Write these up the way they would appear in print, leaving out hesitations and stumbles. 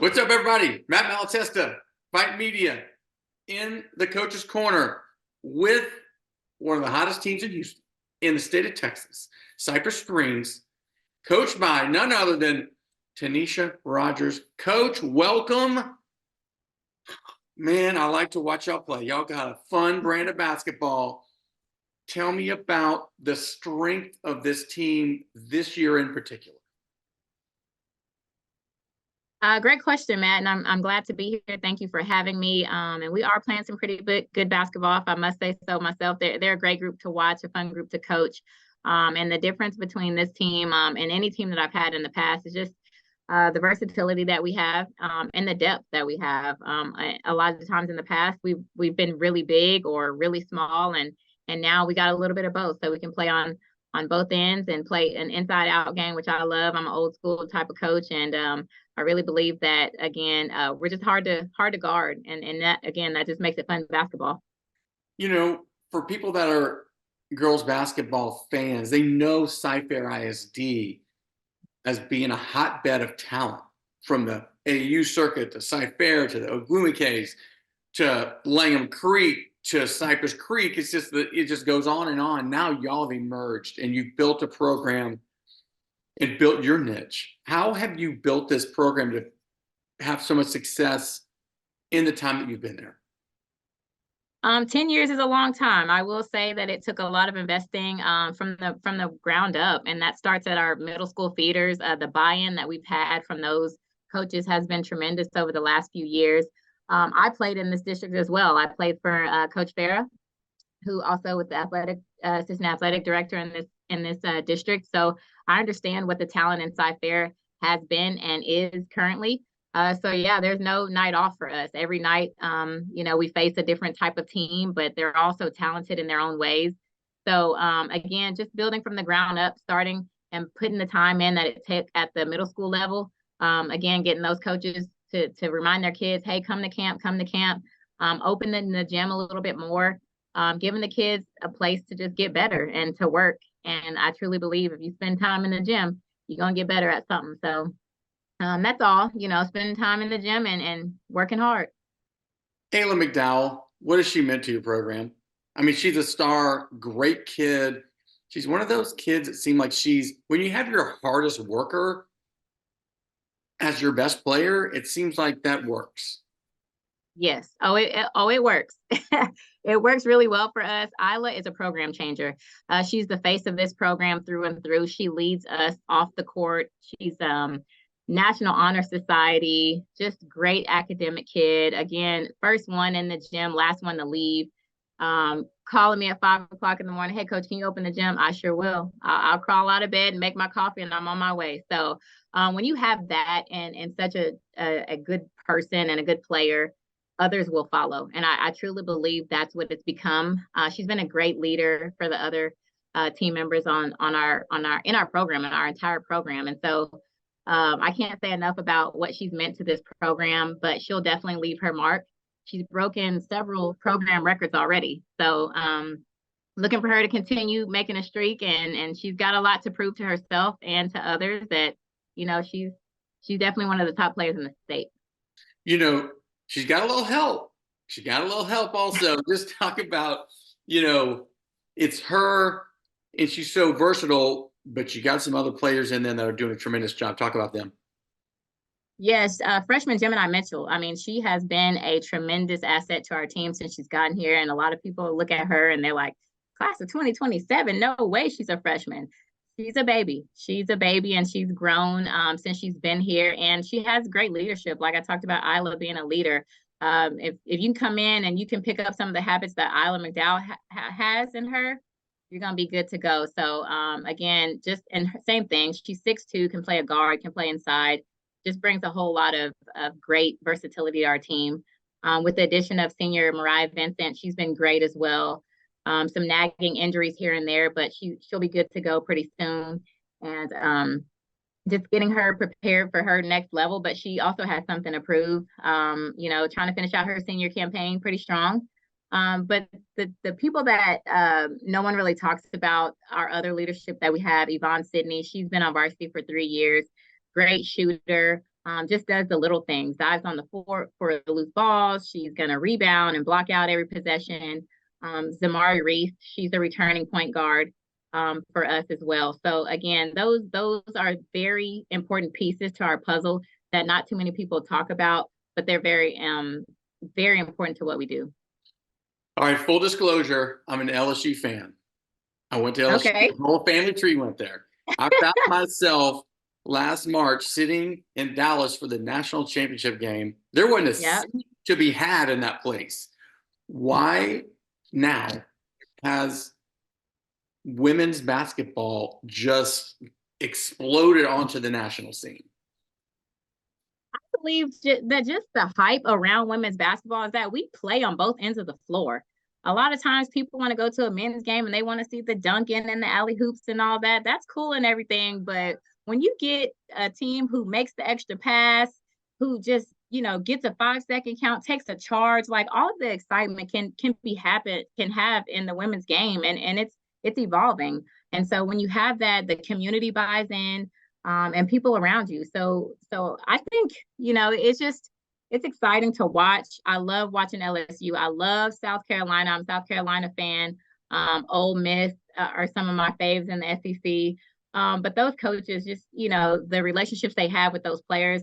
What's up, everybody? Matt Malatesta, VYPE Media, in the Coach's Corner with one of the hottest teams in Houston, in the state of Texas, Cypress Springs, coached by none other than Taneisha Rogers. Coach, welcome. Man, I like to watch y'all play. Y'all got a fun brand of basketball. Tell me about the strength of this team this year in particular. Great question, Matt, and I'm glad to be here. Thank you for having me. And we are playing some pretty good basketball, if I must say so myself. They're a great group to watch, a fun group to coach. And the difference between this team and any team that I've had in the past is just the versatility that we have and the depth that we have. A lot of the times in the past, we've been really big or really small, and now we got a little bit of both, so we can play on both ends and play an inside-out game, which I love. I'm an old school type of coach, and I really believe that, again, we're just hard to guard, and that, again, that just makes it fun basketball. You know, for people that are girls basketball fans, they know Cypher ISD as being a hotbed of talent, from the AU circuit to Cypher to the Oglumicays to Langham Creek to Cypress Creek. It's just that it just goes on and on. Now y'all have emerged and you've built a program and built your niche. How have you built this program to have so much success in the time that you've been there? 10 years is a long time. I will say that it took a lot of investing from the ground up, and that starts at our middle school feeders. The buy-in that we've had from those coaches has been tremendous over the last few years. I played in this district as well. I played for Coach Farah, who also was the assistant athletic director in this district. So I understand what the talent in Cypher has been and is currently. So yeah, there's no night off for us. Every night, we face a different type of team, but they're also talented in their own ways. So again, just building from the ground up, starting and putting the time in that it took at the middle school level. Again, getting those coaches to remind their kids, hey, come to camp, opening the gym a little bit more, giving the kids a place to just get better and to work. And I truly believe if you spend time in the gym, you're going to get better at something. So that's all, spending time in the gym and working hard. Ayla McDowell, what has she meant to your program? I mean, she's a star, great kid. She's one of those kids that seem like when you have your hardest worker as your best player, it seems like that works. Yes. It works. It works really well for us. Ayla is a program changer. She's the face of this program through and through. She leads us off the court. She's National Honor Society, just great academic kid. Again, first one in the gym, last one to leave. Calling me at 5 o'clock in the morning, hey, coach, can you open the gym? I sure will. I'll crawl out of bed and make my coffee, and I'm on my way. So when you have that and such a good person and a good player, others will follow. And I truly believe that's what it's become. She's been a great leader for the other team members in our program, in our entire program. And so I can't say enough about what she's meant to this program, but she'll definitely leave her mark. She's broken several program records already. So looking for her to continue making a streak, and she's got a lot to prove to herself and to others that, she's definitely one of the top players in the state. She's got a little help. She got a little help also. Just talk about, it's her, and she's so versatile, but you got some other players in there that are doing a tremendous job. Talk about them. Yes, freshman Gemini Mitchell. I mean, she has been a tremendous asset to our team since she's gotten here. And a lot of people look at her and they're like, class of 2027, no way she's a freshman. She's a baby. She's a baby, and she's grown since she's been here. And she has great leadership. Like I talked about Ayla being a leader. If you can come in and you can pick up some of the habits that Ayla McDowell has in her, you're going to be good to go. So again, same thing. She's 6'2", can play a guard, can play inside. Just brings a whole lot of great versatility to our team. With the addition of senior Mariah Vincent, she's been great as well. Some nagging injuries here and there, but she'll be good to go pretty soon. And just getting her prepared for her next level, but she also has something to prove. Trying to finish out her senior campaign pretty strong. But the people that no one really talks about, our other leadership that we have, Yvonne Sidney, she's been on varsity for 3 years. Great shooter, just does the little things, dives on the floor for the loose balls. She's going to rebound and block out every possession. Zamari Reese, she's a returning point guard for us as well. So again, those are very important pieces to our puzzle that not too many people talk about, but they're very important to what we do. All right, full disclosure, I'm an LSU fan. I went to LSU. Okay. The whole family tree went there. I found myself last March sitting in Dallas for the national championship game. There wasn't a seat to be had in that place. Why now has women's basketball just exploded onto the national scene? I believe that just the hype around women's basketball is that we play on both ends of the floor. A lot of times people want to go to a men's game and they want to see the dunking and the alley hoops and all that. That's cool and everything. But when you get a team who makes the extra pass, who just, gets a 5-second count, takes a charge, like all of the excitement can have in the women's game. And it's evolving. And so when you have that, the community buys in, and people around you. So I think, it's exciting to watch. I love watching LSU. I love South Carolina. I'm a South Carolina fan. Ole Miss are some of my faves in the SEC. But those coaches, just, the relationships they have with those players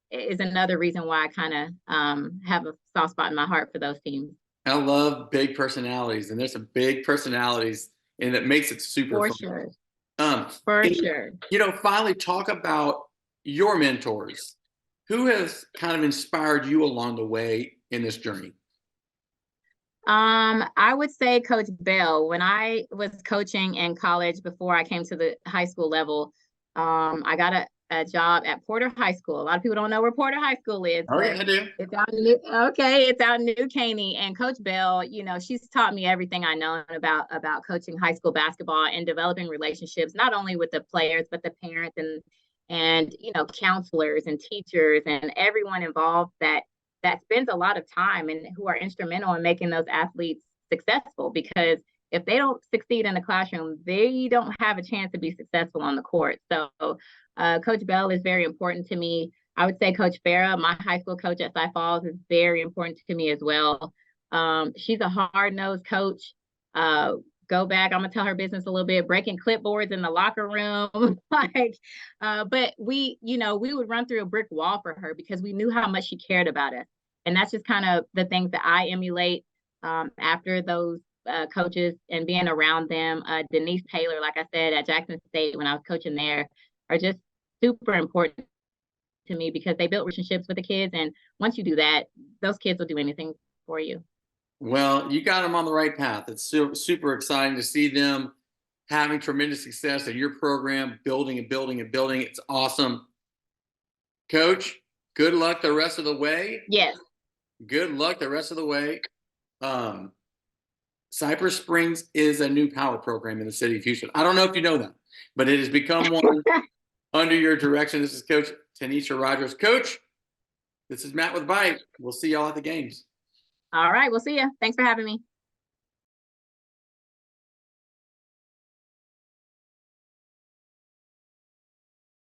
is another reason why I kind of have a soft spot in my heart for those teams. I love big personalities, and there's some big personalities, and it makes it super For fun. sure. Sure. Finally talk about your mentors. Who has kind of inspired you along the way in this journey? I would say Coach Bell. When I was coaching in college before I came to the high school level, I got a job at Porter High School. A lot of people don't know where Porter High School is. Oh, yeah, I do. It's out in New Caney. And Coach Bell, she's taught me everything I know about coaching high school basketball and developing relationships, not only with the players, but the parents and counselors and teachers and everyone involved that spends a lot of time and who are instrumental in making those athletes successful. Because if they don't succeed in the classroom, they don't have a chance to be successful on the court. So Coach Bell is very important to me. I would say Coach Farah, my high school coach at Cy Falls, is very important to me as well. She's a hard-nosed coach. Go back, I'm gonna tell her business a little bit, breaking clipboards in the locker room. But we would run through a brick wall for her because we knew how much she cared about us. And that's just kind of the things that I emulate after those coaches and being around them. Denise Taylor, like I said, at Jackson State when I was coaching there, are just super important to me because they built relationships with the kids. And once you do that, those kids will do anything for you. Well, you got them on the right path. It's super exciting to see them having tremendous success in your program, building and building and building. It's awesome. Coach, good luck the rest of the way. Yes. Good luck the rest of the way. Cypress Springs is a new power program in the city of Houston. I don't know if you know that, but it has become one under your direction. This is Coach Taneisha Rogers. Coach, this is Matt with VYPE. We'll see y'all at the games. All right. We'll see you. Thanks for having me.